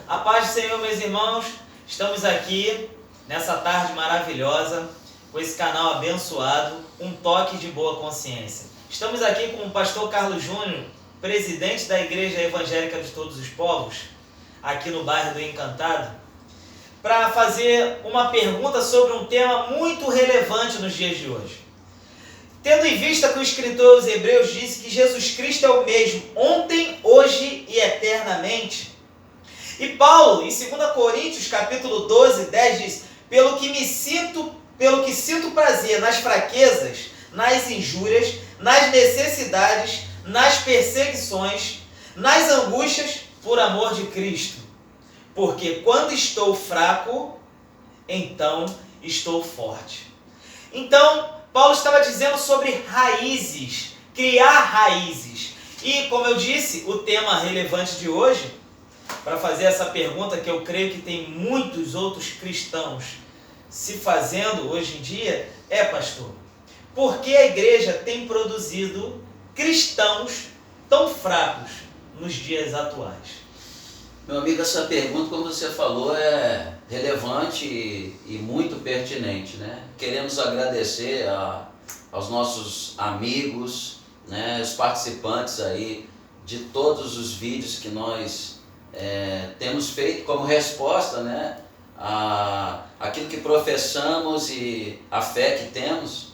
A paz do Senhor, meus irmãos, estamos aqui nessa tarde maravilhosa, com esse canal abençoado, Um Toque de Boa Consciência. Estamos aqui com o pastor Carlos Júnior, presidente da Igreja Evangélica de Todos os Povos, aqui no bairro do Encantado, para fazer uma pergunta sobre um tema muito relevante nos dias de hoje. Tendo em vista que o escritor aos Hebreus disse que Jesus Cristo é o mesmo ontem, hoje e eternamente. E Paulo, em 2 Coríntios, capítulo 12, 10, diz: pelo que sinto prazer nas fraquezas, nas injúrias, nas necessidades, nas perseguições, nas angústias, por amor de Cristo. Porque quando estou fraco, então estou forte. Então, Paulo estava dizendo sobre raízes, criar raízes. E, como eu disse, o tema relevante de hoje, para fazer essa pergunta que eu creio que tem muitos outros cristãos se fazendo hoje em dia, é: pastor, por que a igreja tem produzido cristãos tão fracos nos dias atuais? Meu amigo, essa pergunta, como você falou, é relevante e muito pertinente, né? Queremos agradecer aos nossos amigos, né, os participantes aí de todos os vídeos que nós temos feito como resposta, né, àquilo que professamos e a fé que temos.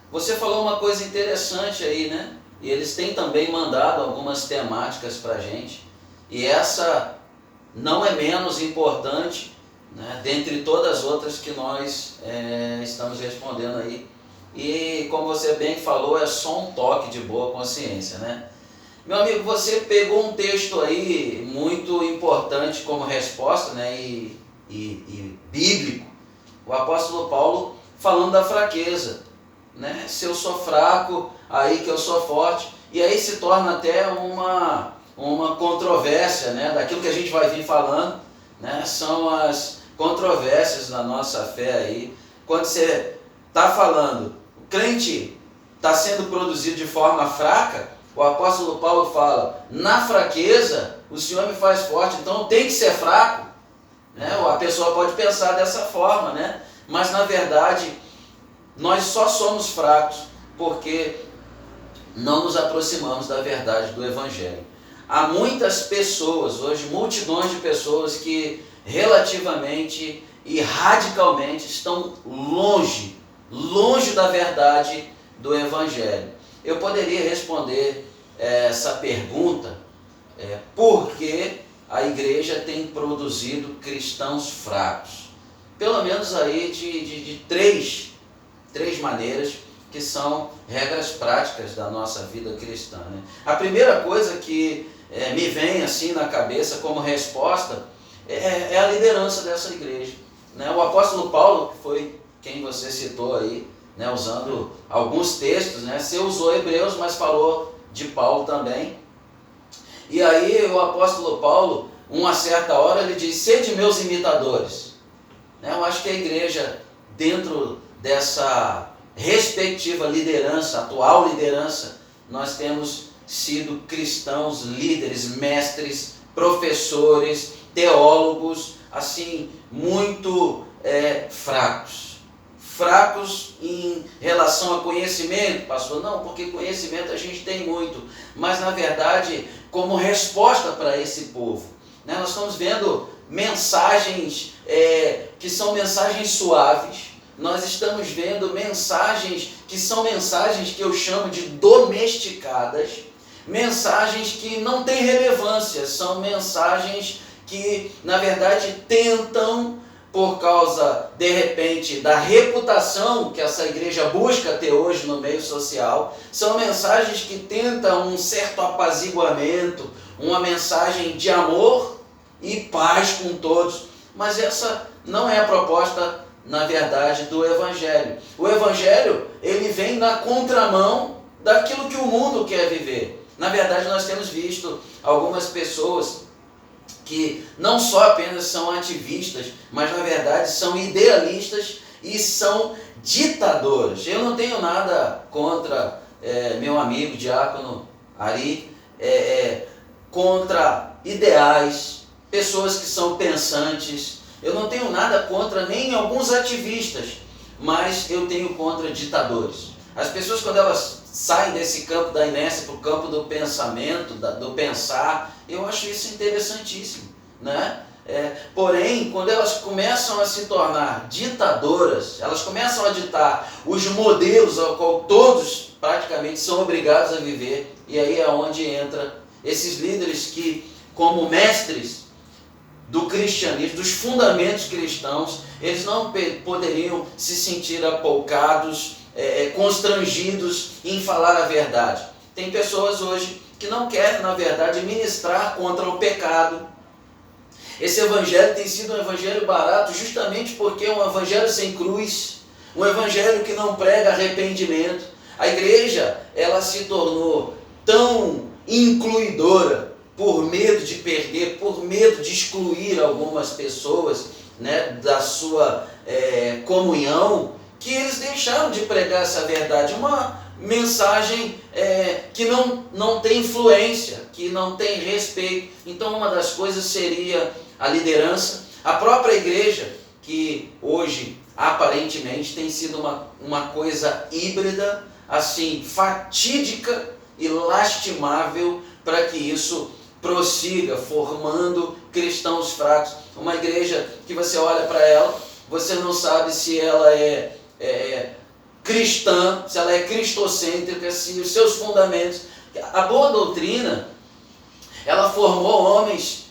Você falou uma coisa interessante aí, né? E eles têm também mandado algumas temáticas para a gente. E essa não é menos importante, né, dentre todas as outras que nós estamos respondendo aí. E como você bem falou, é só um toque de boa consciência, né? Meu amigo, você pegou um texto aí muito importante como resposta, né, e bíblico. O apóstolo Paulo falando da fraqueza, né? Se eu sou fraco, aí que eu sou forte. E aí se torna até uma controvérsia, né, daquilo que a gente vai vir falando, né? São as controvérsias na nossa fé aí. Quando você está falando, o crente está sendo produzido de forma fraca, o apóstolo Paulo fala: na fraqueza o Senhor me faz forte, então tem que ser fraco, né? A pessoa pode pensar dessa forma, né? Mas na verdade nós só somos fracos porque não nos aproximamos da verdade do Evangelho. Há muitas pessoas, hoje multidões de pessoas que relativamente e radicalmente estão longe da verdade do Evangelho. Eu poderia responder essa pergunta por que a igreja tem produzido cristãos fracos. Pelo menos aí de três maneiras que são regras práticas da nossa vida cristã, né? A primeira coisa que me vem assim na cabeça como resposta é a liderança dessa igreja, né? O apóstolo Paulo, que foi quem você citou aí, né, usando alguns textos, né? Você usou Hebreus, mas falou de Paulo também. E aí o apóstolo Paulo, uma certa hora, ele diz: sede meus imitadores, né? Eu acho que a igreja, dentro dessa respectiva liderança, atual liderança, nós temos sido cristãos líderes, mestres, professores, teólogos, assim, muito fracos em relação a conhecimento, pastor. Não, porque conhecimento a gente tem muito, mas na verdade, como resposta para esse povo, né, nós estamos vendo mensagens que são mensagens suaves. Nós estamos vendo mensagens que são mensagens que eu chamo de domesticadas, mensagens que não têm relevância, são mensagens que, na verdade, tentam, por causa, de repente, da reputação que essa igreja busca ter hoje no meio social, são mensagens que tentam um certo apaziguamento, uma mensagem de amor e paz com todos, mas essa não é a proposta, na verdade, do Evangelho. O Evangelho, ele vem na contramão daquilo que o mundo quer viver. Na verdade, nós temos visto algumas pessoas que não só apenas são ativistas, mas na verdade são idealistas e são ditadoras. Eu não tenho nada contra meu amigo diácono Ari, contra ideais, pessoas que são pensantes. Eu não tenho nada contra nem alguns ativistas, mas eu tenho contra ditadores. As pessoas, quando elas saem desse campo da inércia para o campo do pensamento, do pensar, eu acho isso interessantíssimo, né? Porém, quando elas começam a se tornar ditadoras, elas começam a ditar os modelos ao qual todos praticamente são obrigados a viver, e aí é onde entra esses líderes que, como mestres do cristianismo, dos fundamentos cristãos, eles não poderiam se sentir apoucados, constrangidos em falar a verdade. Tem pessoas hoje que não querem, na verdade, ministrar contra o pecado. Esse evangelho tem sido um evangelho barato justamente porque é um evangelho sem cruz, um evangelho que não prega arrependimento. A igreja, ela se tornou tão incluidora por medo de perder, por medo de excluir algumas pessoas, né, da sua comunhão, que eles deixaram de pregar essa verdade, uma mensagem que não tem influência, que não tem respeito. Então uma das coisas seria a liderança, a própria igreja, que hoje aparentemente tem sido uma coisa híbrida, assim, fatídica e lastimável, para que isso prossiga, formando cristãos fracos. Uma igreja que você olha para ela, você não sabe se ela é cristã, se ela é cristocêntrica, se os seus fundamentos... A boa doutrina, ela formou homens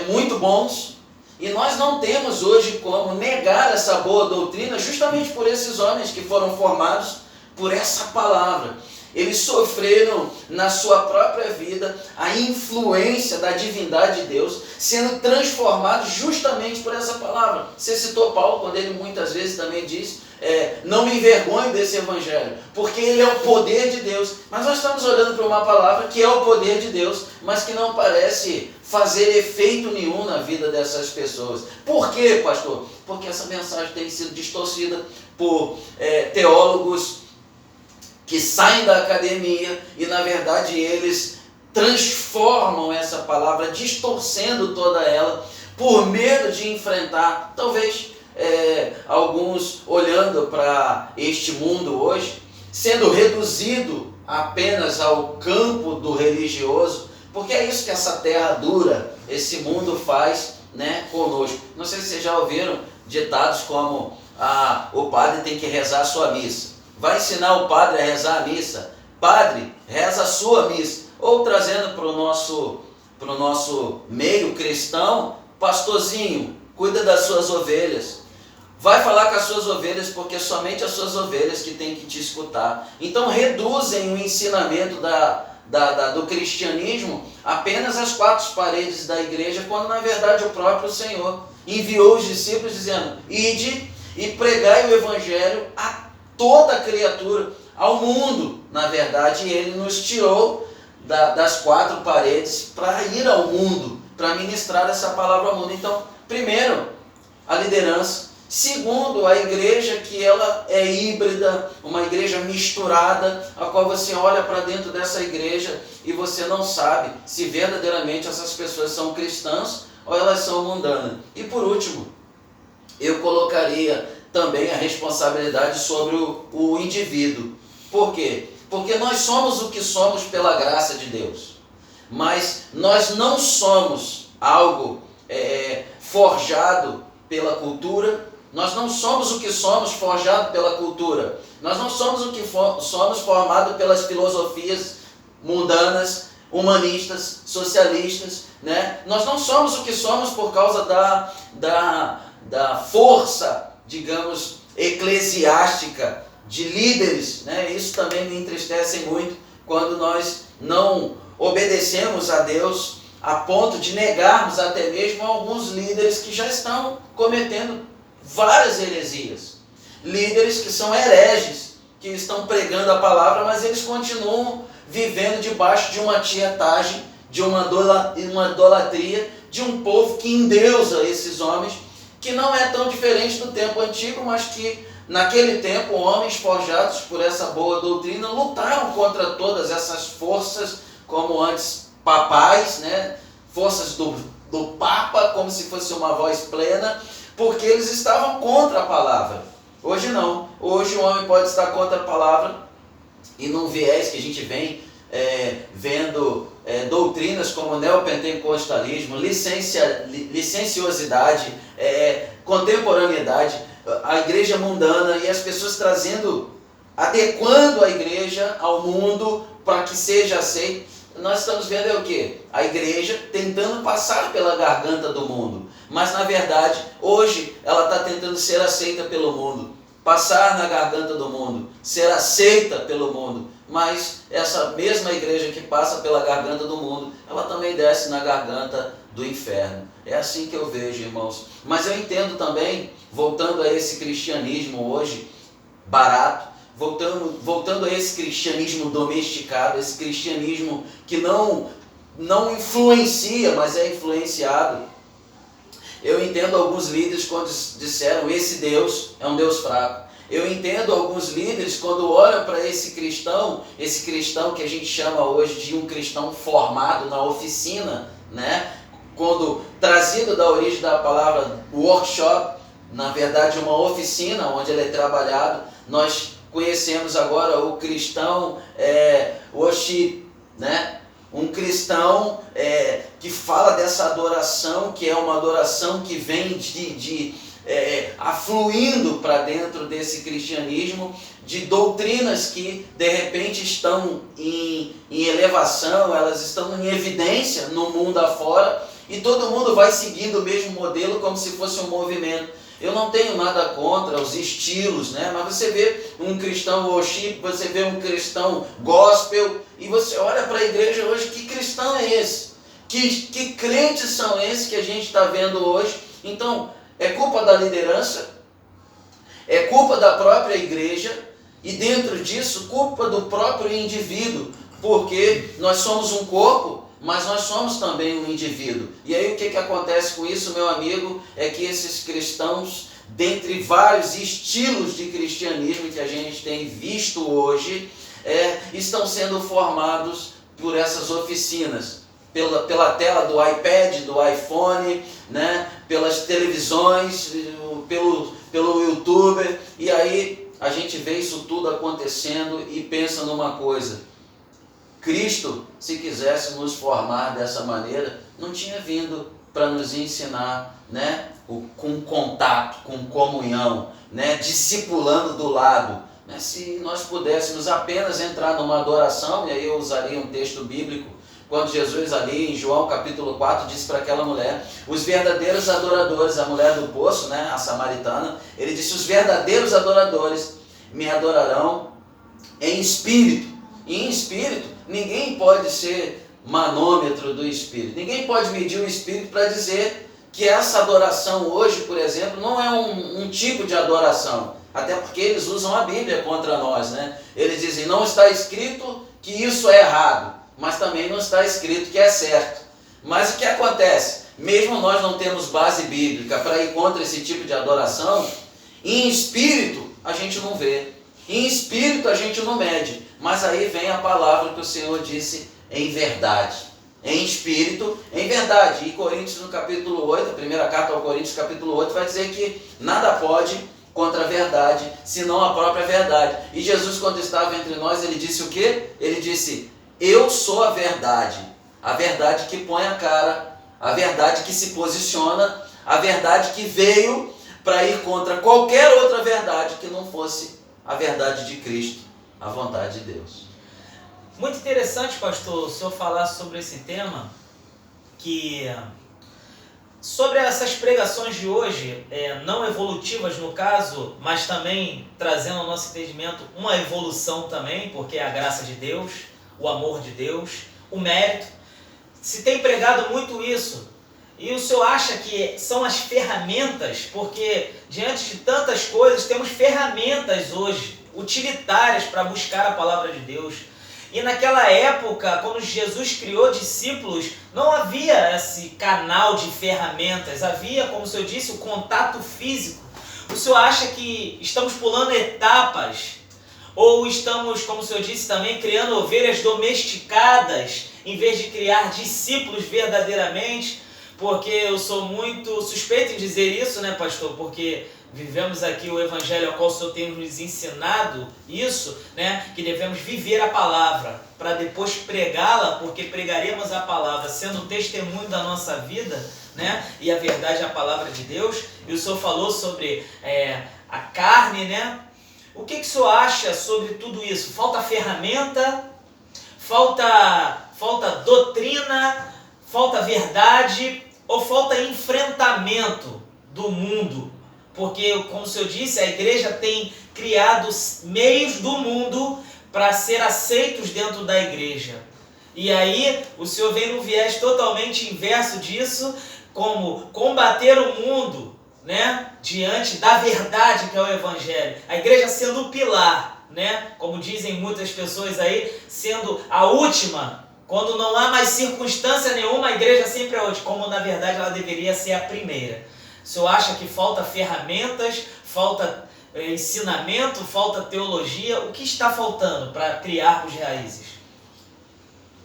muito bons, e nós não temos hoje como negar essa boa doutrina, justamente por esses homens que foram formados por essa palavra. Eles sofreram na sua própria vida a influência da divindade de Deus, sendo transformados justamente por essa palavra. Você citou Paulo, quando ele muitas vezes também diz, não me envergonhe desse evangelho, porque ele é o poder de Deus. Mas nós estamos olhando para uma palavra que é o poder de Deus, mas que não parece fazer efeito nenhum na vida dessas pessoas. Por quê, pastor? Porque essa mensagem tem sido distorcida por teólogos que saem da academia e, na verdade, eles transformam essa palavra, distorcendo toda ela, por medo de enfrentar, talvez, alguns olhando para este mundo hoje, sendo reduzido apenas ao campo do religioso, porque é isso que essa terra dura, esse mundo faz, né, conosco. Não sei se vocês já ouviram ditados como o padre tem que rezar a sua missa. Vai ensinar o padre a rezar a missa. Padre, reza a sua missa. Ou trazendo para o nosso meio cristão, pastorzinho, cuida das suas ovelhas. Vai falar com as suas ovelhas, porque somente as suas ovelhas que têm que te escutar. Então reduzem o ensinamento do cristianismo apenas às quatro paredes da igreja, quando na verdade o próprio Senhor enviou os discípulos dizendo, ide e pregai o evangelho a toda criatura, ao mundo, na verdade, e ele nos tirou das quatro paredes para ir ao mundo, para ministrar essa palavra ao mundo. Então, primeiro, a liderança. Segundo, a igreja, que ela é híbrida, uma igreja misturada, a qual você olha para dentro dessa igreja e você não sabe se verdadeiramente essas pessoas são cristãs ou elas são mundanas. E por último, eu colocaria também a responsabilidade sobre o indivíduo. Por quê? Porque nós somos o que somos pela graça de Deus. Mas nós não somos algo forjado pela cultura, nós não somos o que somos forjado pela cultura, nós não somos o que somos formado pelas filosofias mundanas, humanistas, socialistas, né? Nós não somos o que somos por causa da força, digamos, eclesiástica, de líderes, né? Isso também me entristece muito, quando nós não obedecemos a Deus a ponto de negarmos até mesmo alguns líderes que já estão cometendo várias heresias. Líderes que são hereges, que estão pregando a palavra, mas eles continuam vivendo debaixo de uma tietagem, de uma idolatria, de um povo que endeusa esses homens, que não é tão diferente do tempo antigo, mas que naquele tempo homens forjados por essa boa doutrina lutaram contra todas essas forças, como antes papais, né? Forças do Papa como se fosse uma voz plena, porque eles estavam contra a palavra. Hoje não. Hoje o homem pode estar contra a palavra e num viés que a gente vem vendo doutrinas como neopentecostalismo, licenciosidade, contemporaneidade, a igreja mundana e as pessoas adequando a igreja ao mundo para que seja aceito. Nós estamos vendo o quê? A igreja tentando passar pela garganta do mundo, mas na verdade hoje ela está tentando ser aceita pelo mundo, passar na garganta do mundo, ser aceita pelo mundo. Mas essa mesma igreja que passa pela garganta do mundo, ela também desce na garganta do inferno. É assim que eu vejo, irmãos. Mas eu entendo também, voltando a esse cristianismo hoje barato, voltando a esse cristianismo domesticado, esse cristianismo que não influencia, mas é influenciado. Eu entendo alguns líderes quando disseram esse Deus é um Deus fraco. Eu entendo alguns líderes quando olham para esse cristão que a gente chama hoje de um cristão formado na oficina, né? Quando trazido da origem da palavra workshop, na verdade uma oficina onde ele é trabalhado, nós conhecemos agora o cristão worship, né? Um cristão que fala dessa adoração, que é uma adoração que vem afluindo para dentro desse cristianismo, de doutrinas que de repente estão em elevação, elas estão em evidência no mundo afora, e todo mundo vai seguindo o mesmo modelo como se fosse um movimento. Eu não tenho nada contra os estilos, né? Mas você vê um cristão worship, você vê um cristão gospel, e você olha para a igreja hoje, que cristão é esse? Que crentes são esses que a gente está vendo hoje? Então, é culpa da liderança, é culpa da própria igreja, e dentro disso, culpa do próprio indivíduo, porque nós somos um corpo, mas nós somos também um indivíduo. E aí o que acontece com isso, meu amigo, é que esses cristãos, dentre vários estilos de cristianismo que a gente tem visto hoje, estão sendo formados por essas oficinas, pela tela do iPad, do iPhone, né? Pelas televisões, pelo YouTube, e aí a gente vê isso tudo acontecendo e pensa numa coisa: Cristo, se quisesse nos formar dessa maneira, não tinha vindo para nos ensinar, né? Com contato, com comunhão, né? Discipulando do lado. Né? Se nós pudéssemos apenas entrar numa adoração, e aí eu usaria um texto bíblico, quando Jesus ali em João capítulo 4 disse para aquela mulher, os verdadeiros adoradores, a mulher do poço, né, a samaritana, ele disse: os verdadeiros adoradores me adorarão em espírito. E em espírito, ninguém pode ser manômetro do espírito, ninguém pode medir o espírito para dizer que essa adoração hoje, por exemplo, não é um tipo de adoração, até porque eles usam a Bíblia contra nós, né? Eles dizem, não está escrito que isso é errado, mas também não está escrito que é certo. Mas o que acontece? Mesmo nós não temos base bíblica para ir contra esse tipo de adoração, em espírito a gente não vê, em espírito a gente não mede, mas aí vem a palavra que o Senhor disse, em verdade, em espírito, em verdade. E Coríntios no capítulo 8, a primeira carta ao Coríntios capítulo 8 vai dizer que nada pode contra a verdade, senão a própria verdade. E Jesus, quando estava entre nós, ele disse o quê? Ele disse: eu sou a verdade que põe a cara, a verdade que se posiciona, a verdade que veio para ir contra qualquer outra verdade que não fosse a verdade de Cristo, a vontade de Deus. Muito interessante, pastor, o senhor falar sobre esse tema, sobre essas pregações de hoje, não evolutivas no caso, mas também trazendo ao nosso entendimento uma evolução também, porque é a graça de Deus, o amor de Deus, o mérito. Se tem pregado muito isso, e o senhor acha que são as ferramentas, porque diante de tantas coisas temos ferramentas hoje, utilitárias para buscar a palavra de Deus. E naquela época, quando Jesus criou discípulos, não havia esse canal de ferramentas, havia, como o senhor disse, o contato físico. O senhor acha que estamos pulando etapas? Ou estamos, como o senhor disse também, criando ovelhas domesticadas, em vez de criar discípulos verdadeiramente? porque eu sou muito suspeito em dizer isso, né, pastor? Porque vivemos aqui o evangelho ao qual o Senhor tem nos ensinado isso, né? Que devemos viver a palavra para depois pregá-la, porque pregaremos a palavra sendo testemunho da nossa vida, né? E a verdade é a palavra de Deus. E o Senhor falou sobre a carne, né? O que o Senhor acha sobre tudo isso? Falta ferramenta? Falta doutrina? Falta verdade? Ou falta enfrentamento do mundo? Porque, como o Senhor disse, a igreja tem criado meios do mundo para ser aceitos dentro da igreja. E aí, o Senhor vem num viés totalmente inverso disso, como combater o mundo, né, diante da verdade que é o evangelho. A igreja sendo o pilar, né, como dizem muitas pessoas aí, sendo a última. Quando não há mais circunstância nenhuma, a igreja sempre é a última, como na verdade ela deveria ser a primeira. O senhor acha que falta ferramentas, falta ensinamento, falta teologia? O que está faltando para criarmos raízes?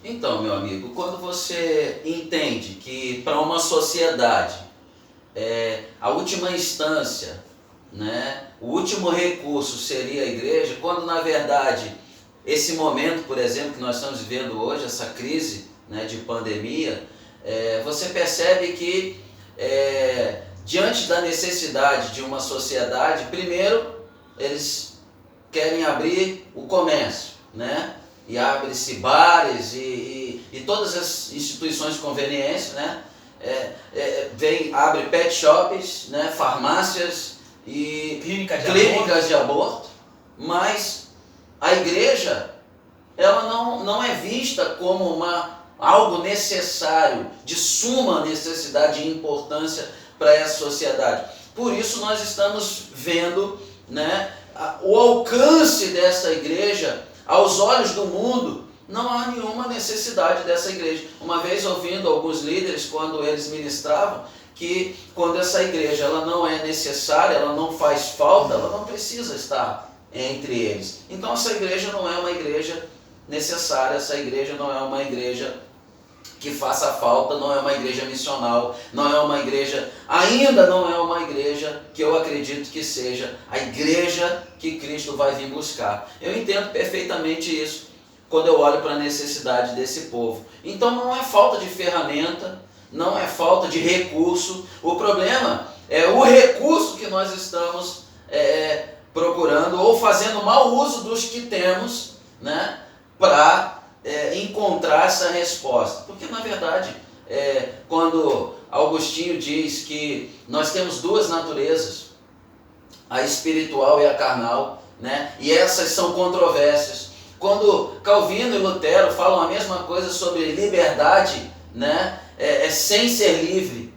Então, meu amigo, quando você entende que para uma sociedade a última instância, né, o último recurso seria a igreja, quando na verdade esse momento, por exemplo, que nós estamos vivendo hoje, essa crise, né, de pandemia, você percebe que diante da necessidade de uma sociedade, primeiro eles querem abrir o comércio, né? E abre-se bares e todas as instituições de conveniência, né? Abre pet shops, né? Farmácias e clínicas de aborto, mas a igreja ela não é vista como algo necessário, de suma necessidade e importância para essa sociedade. Por isso nós estamos vendo, né, o alcance dessa igreja aos olhos do mundo. Não há nenhuma necessidade dessa igreja. Uma vez ouvindo alguns líderes, quando eles ministravam, que quando essa igreja ela não é necessária, ela não faz falta, ela não precisa estar entre eles. Então essa igreja não é uma igreja necessária, essa igreja não é uma igreja que faça falta, não é uma igreja missional, não é uma igreja, ainda não é uma igreja que eu acredito que seja a igreja que Cristo vai vir buscar. Eu entendo perfeitamente isso quando eu olho para a necessidade desse povo. Então não é falta de ferramenta, não é falta de recurso, o problema é o recurso que nós estamos procurando ou fazendo mau uso dos que temos, né, para encontrar essa resposta. Porque na verdade, quando Agostinho diz que nós temos duas naturezas, a espiritual e a carnal, né? E essas são controvérsias. Quando Calvino e Lutero falam a mesma coisa sobre liberdade, né? Sem ser livre.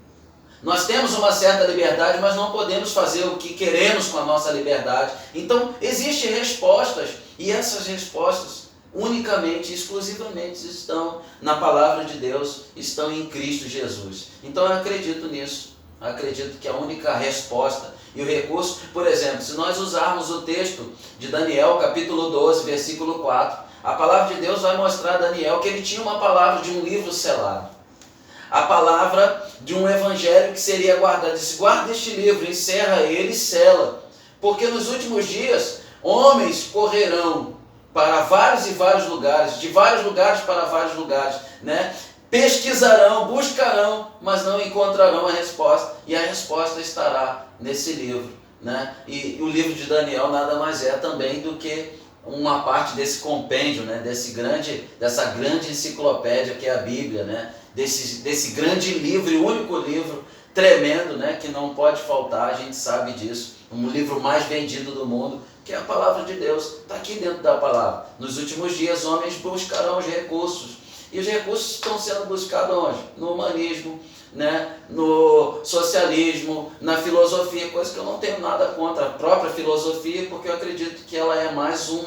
Nós temos uma certa liberdade, mas não podemos fazer o que queremos com a nossa liberdade. Então, existem respostas, e essas respostas unicamente, exclusivamente estão na palavra de Deus, estão em Cristo Jesus. Então eu acredito nisso, acredito que a única resposta e o recurso, por exemplo, se nós usarmos o texto de Daniel, capítulo 12, versículo 4, a palavra de Deus vai mostrar a Daniel que ele tinha uma palavra de um livro selado, a palavra de um evangelho que seria guardado. Diz: guarda este livro, encerra ele e sela, porque nos últimos dias homens correrão para vários e vários lugares, de vários lugares para vários lugares, né? Pesquisarão, buscarão, mas não encontrarão a resposta, e a resposta estará nesse livro, né? E o livro de Daniel nada mais é também do que uma parte desse compêndio, né? Dessa grande enciclopédia que é a Bíblia, né? Desse grande livro, e único livro tremendo, né? Que não pode faltar, a gente sabe disso, um livro mais vendido do mundo, que é a palavra de Deus, está aqui dentro da palavra. Nos últimos dias, homens buscarão os recursos, e os recursos estão sendo buscados onde? No humanismo, né? No socialismo, na filosofia, coisa que eu não tenho nada contra a própria filosofia, porque eu acredito que ela é mais um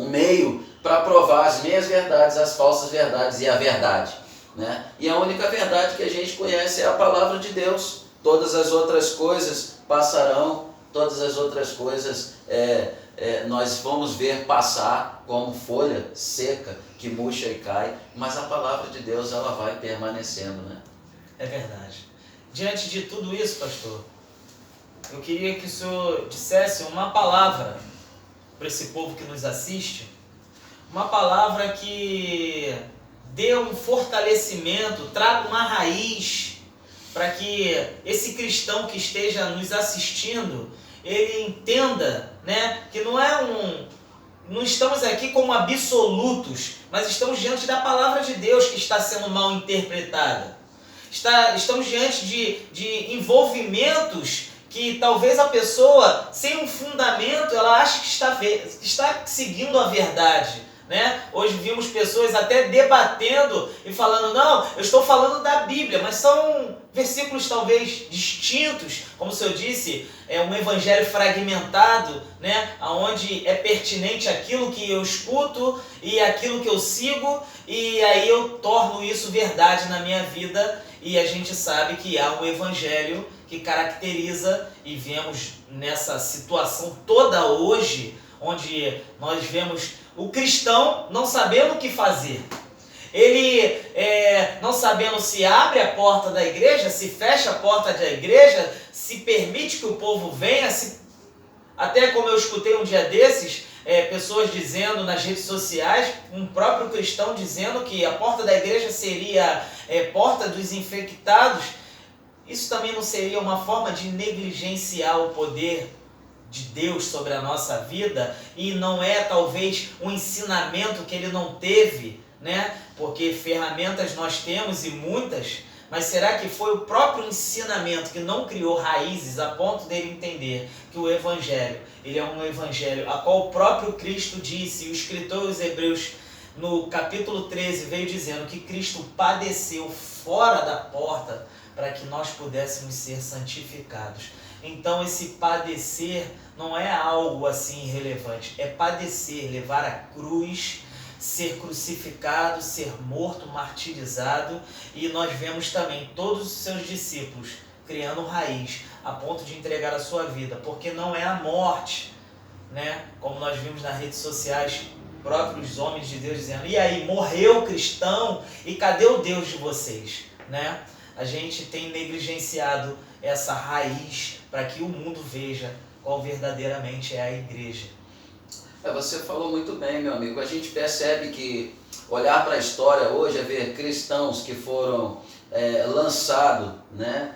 meio para provar as meias verdades, as falsas verdades e a verdade, né? E a única verdade que a gente conhece é a palavra de Deus. Todas as outras coisas passarão, todas as outras coisas nós vamos ver passar como folha seca que murcha e cai, mas a palavra de Deus ela vai permanecendo, né? É verdade. Diante de tudo isso, pastor, eu queria que o senhor dissesse uma palavra para esse povo que nos assiste, uma palavra que dê um fortalecimento, traga uma raiz para que esse cristão que esteja nos assistindo, ele entenda, né, que não estamos aqui como absolutos, mas estamos diante da palavra de Deus que está sendo mal interpretada. Estamos diante de envolvimentos que talvez a pessoa, sem um fundamento, ela acha que está seguindo a verdade, né? Hoje vimos pessoas até debatendo e falando, não, eu estou falando da Bíblia, mas são versículos talvez distintos, como o senhor disse, é um evangelho fragmentado, né? Onde é pertinente aquilo que eu escuto e aquilo que eu sigo, e aí eu torno isso verdade na minha vida, e a gente sabe que há um evangelho que caracteriza, e vemos nessa situação toda hoje, onde nós vemos o cristão não sabendo o que fazer. Ele não sabendo se abre a porta da igreja, se fecha a porta da igreja, se permite que o povo venha, até como eu escutei um dia desses, pessoas dizendo nas redes sociais, um próprio cristão dizendo que a porta da igreja seria porta dos infectados. Isso também não seria uma forma de negligenciar o poder de Deus sobre a nossa vida? E não é talvez um ensinamento que ele não teve, né? Porque ferramentas nós temos e muitas, mas será que foi o próprio ensinamento que não criou raízes a ponto dele entender que o evangelho, ele é um evangelho a qual o próprio Cristo disse, e o escritor aos Hebreus no capítulo 13 veio dizendo que Cristo padeceu fora da porta para que nós pudéssemos ser santificados. Então esse padecer não é algo assim irrelevante, é padecer, levar a cruz, ser crucificado, ser morto, martirizado, e nós vemos também todos os seus discípulos criando raiz, a ponto de entregar a sua vida, porque não é a morte, né? Como nós vimos nas redes sociais, próprios homens de Deus dizendo, e aí, morreu o cristão, e cadê o Deus de vocês, né? A gente tem negligenciado essa raiz para que o mundo veja qual verdadeiramente é a igreja. Você falou muito bem, meu amigo. A gente percebe que olhar para a história hoje é ver cristãos que foram lançados, né,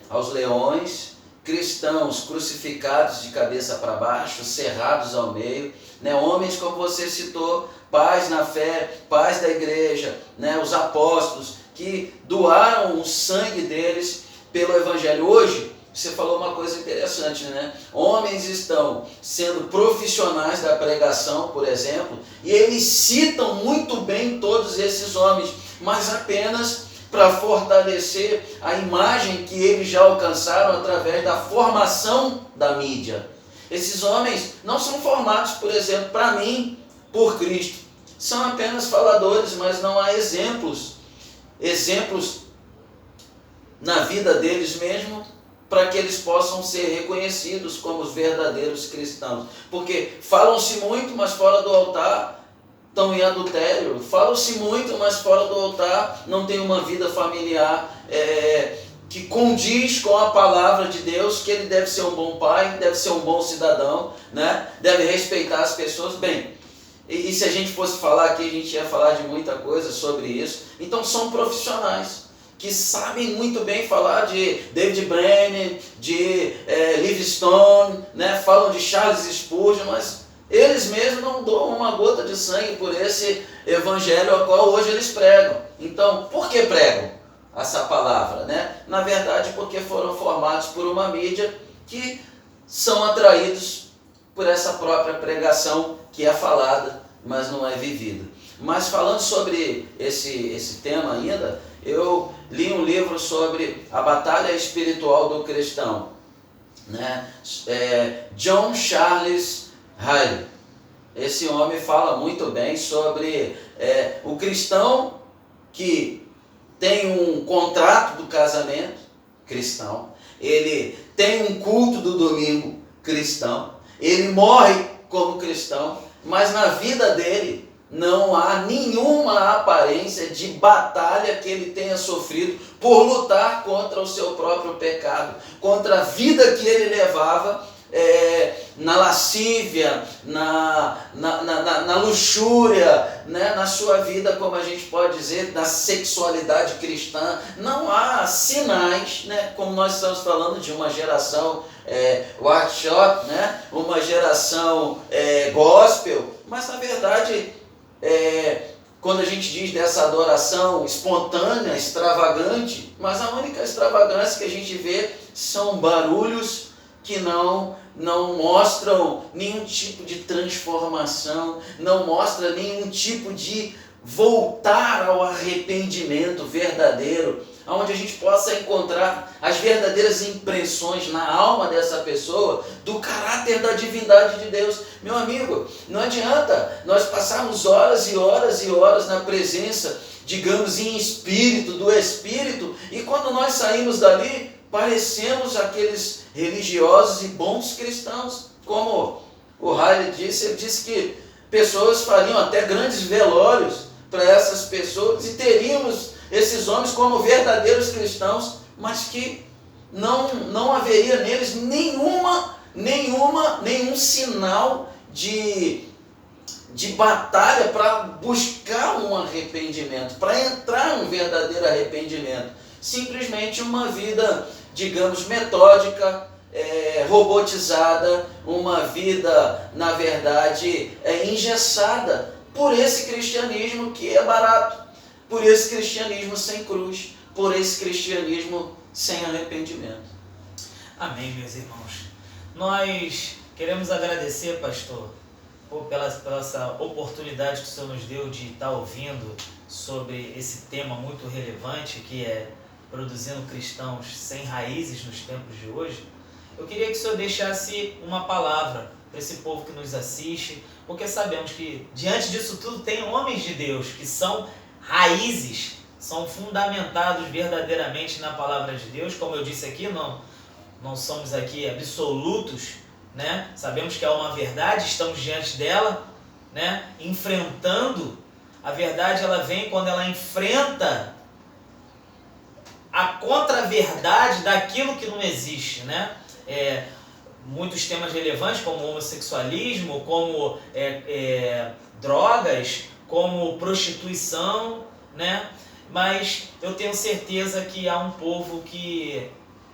aos leões, cristãos crucificados de cabeça para baixo, cerrados ao meio, né, homens como você citou, pais na fé, pais da igreja, né, os apóstolos, que doaram o sangue deles pelo evangelho. Hoje, você falou uma coisa interessante, né? Homens estão sendo profissionais da pregação, por exemplo, e eles citam muito bem todos esses homens, mas apenas para fortalecer a imagem que eles já alcançaram através da formação da mídia. Esses homens não são formados, por exemplo, para mim, por Cristo. São apenas faladores, mas não há exemplos na vida deles mesmo, para que eles possam ser reconhecidos como os verdadeiros cristãos. Porque falam-se muito, mas fora do altar estão em adultério. Falam-se muito, mas fora do altar não tem uma vida familiar que condiz com a palavra de Deus, que ele deve ser um bom pai, deve ser um bom cidadão, né? Deve respeitar as pessoas. Bem, e se a gente fosse falar aqui, a gente ia falar de muita coisa sobre isso. Então são profissionais que sabem muito bem falar de David Brainerd, de Livingstone, né? Falam de Charles Spurgeon, mas eles mesmos não doam uma gota de sangue por esse evangelho ao qual hoje eles pregam. Então, por que pregam essa palavra, né? Na verdade, porque foram formados por uma mídia que são atraídos por essa própria pregação que é falada, mas não é vivida. Mas falando sobre esse tema ainda, eu li um livro sobre a batalha espiritual do cristão, né? John Charles Riley. Esse homem fala muito bem sobre o cristão que tem um contrato do casamento cristão, ele tem um culto do domingo cristão, ele morre como cristão, mas na vida dele não há nenhuma aparência de batalha que ele tenha sofrido por lutar contra o seu próprio pecado, contra a vida que ele levava na lascívia, na luxúria, né? Na sua vida, como a gente pode dizer, da sexualidade cristã. Não há sinais, né? Como nós estamos falando de uma geração workshop, né? Uma geração gospel, mas na verdade, quando a gente diz dessa adoração espontânea, extravagante, mas a única extravagância que a gente vê são barulhos que não mostram nenhum tipo de transformação, não mostra nenhum tipo de voltar ao arrependimento verdadeiro, onde a gente possa encontrar as verdadeiras impressões na alma dessa pessoa do caráter da divindade de Deus. Meu amigo, não adianta nós passarmos horas e horas e horas na presença, digamos, em espírito, do Espírito, e quando nós saímos dali, parecemos aqueles religiosos e bons cristãos. Como o Riley disse, ele disse que pessoas fariam até grandes velórios para essas pessoas e teríamos esses homens como verdadeiros cristãos, mas que não haveria neles nenhum sinal de batalha para buscar um arrependimento, para entrar um verdadeiro arrependimento. Simplesmente uma vida, digamos, metódica, robotizada, uma vida, na verdade, engessada por esse cristianismo que é barato, por esse cristianismo sem cruz, por esse cristianismo sem arrependimento. Amém, meus irmãos. Nós queremos agradecer, pastor, pela essa oportunidade que o Senhor nos deu de estar ouvindo sobre esse tema muito relevante, que é produzindo cristãos sem raízes nos tempos de hoje. Eu queria que o Senhor deixasse uma palavra para esse povo que nos assiste, porque sabemos que diante disso tudo tem homens de Deus que são raízes, são fundamentados verdadeiramente na palavra de Deus. Como eu disse aqui, não somos aqui absolutos, né? Sabemos que há uma verdade, estamos diante dela, né? Enfrentando. A verdade, ela vem quando ela enfrenta a contra-verdade daquilo que não existe, né? Muitos temas relevantes, como homossexualismo, como drogas, como prostituição, né? Mas eu tenho certeza que há um povo que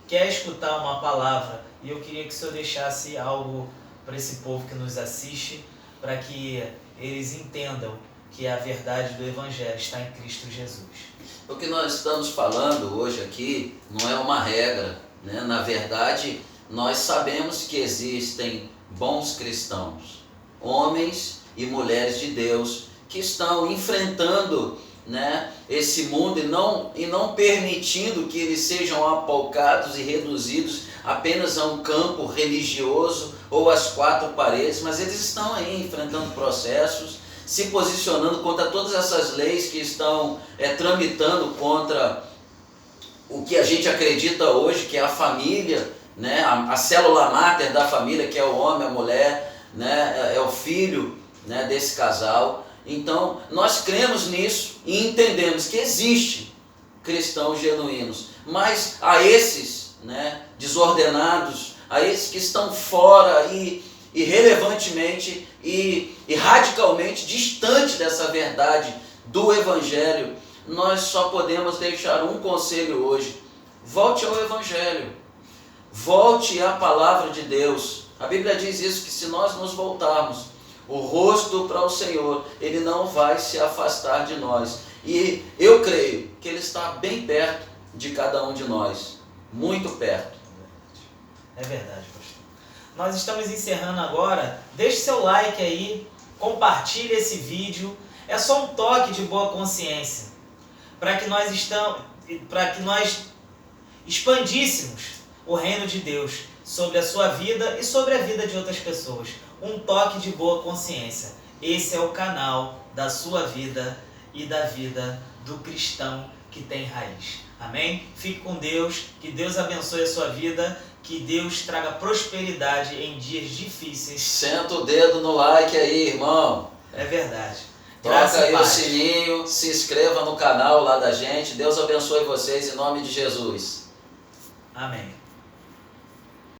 quer escutar uma palavra, e eu queria que o Senhor deixasse algo para esse povo que nos assiste, para que eles entendam que a verdade do Evangelho está em Cristo Jesus. O que nós estamos falando hoje aqui não é uma regra, né? Na verdade, nós sabemos que existem bons cristãos, homens e mulheres de Deus, que estão enfrentando, né, esse mundo e não permitindo que eles sejam apalcados e reduzidos apenas a um campo religioso ou às quatro paredes, mas eles estão aí enfrentando processos, se posicionando contra todas essas leis que estão tramitando contra o que a gente acredita hoje, que é a família, né? A célula máter da família, que é o homem, a mulher, né? É o filho, né, desse casal. Então, nós cremos nisso e entendemos que existe cristãos genuínos, mas a esses, né, desordenados, a esses que estão fora e relevantemente e radicalmente distante dessa verdade do Evangelho, nós só podemos deixar um conselho hoje: volte ao Evangelho, volte à palavra de Deus. A Bíblia diz isso, que se nós nos voltarmos o rosto para o Senhor, Ele não vai se afastar de nós. E eu creio que Ele está bem perto de cada um de nós, muito perto. É verdade, pastor. Nós estamos encerrando agora. Deixe seu like aí, compartilhe esse vídeo. É só um toque de boa consciência para que nós expandíssemos o reino de Deus sobre a sua vida e sobre a vida de outras pessoas. Um toque de boa consciência. Esse é o canal da sua vida e da vida do cristão que tem raiz. Amém? Fique com Deus, que Deus abençoe a sua vida, que Deus traga prosperidade em dias difíceis. Senta o dedo no like aí, irmão. É verdade. Graça Toca e aí o paz. sininho, se inscreva no canal lá da gente. Deus abençoe vocês em nome de Jesus. Amém.